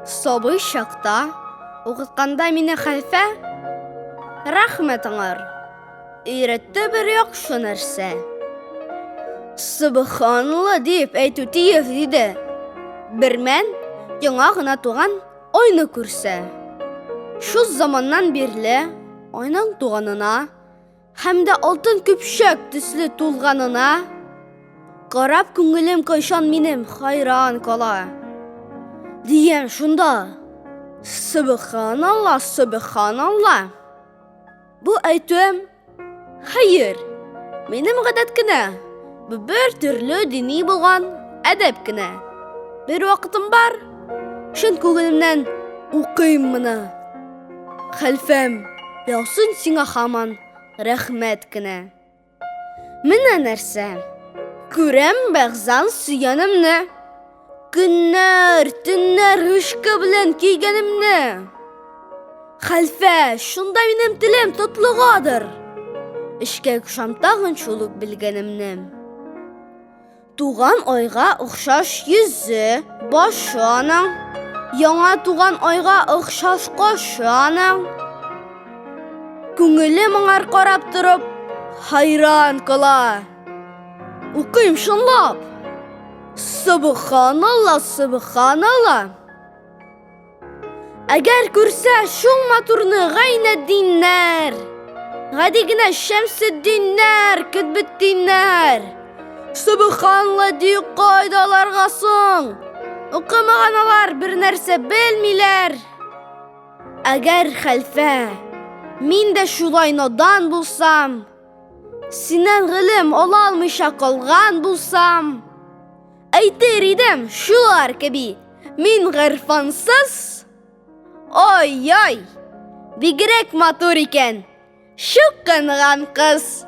Сабый чакта укытканда мине хәлфә, рәхмәт аңар, өйрәтте бер яхшы нәрсә. Субханалла дип әйтү тиеш диде. Бермән яңа гына туган айны күрсә. Шу заманнан бирле айның туганына һәм дә алтын көпшәк төсле тулганына карап күңелем кайчан минем хайран кала. Диям шунда: Субханалла, Субханалла. Бу әйтүем хәер, минем гадәт кенә, бу бер төрле дини булган әдәп кенә. Бер вакытым бар, шун күңелемнән укыйм моны. Хәлфәм, ясын сиңа һаман рәхмәт кенә. Менә нәрсә, күрәм бәгъзән сөйгәнемне, көннәр, төннәр һушкы белән кийгәнемне. Хәлфә, шунда минем телем тотлыгадыр. Эшкә кушам тагын шул ук белгәнемне. Туган айга охшаш йөзе, башы аның, яңа туган айга охшаш кашы аның. Күңелем аңар карап торып хайран кала. Укыйм шунлап: Субханалла, Субханалла. Әгәр күрсә шул матурны Гайнетдиннәр, гади генә Шәмсетдиннәр, Котбетдиннәр, Субханалла ди кайдаларга соң? Укымаган алар бер нәрсә белмиләр. Әгәр хәлфә, мин дә шулай надан булсам, синнән гыйлем ала алмыйча калган булсам, әйтер идем шулар кеби: мин гырфансыз. Ой-ой, бигрәк матур икән шу кынган кыз.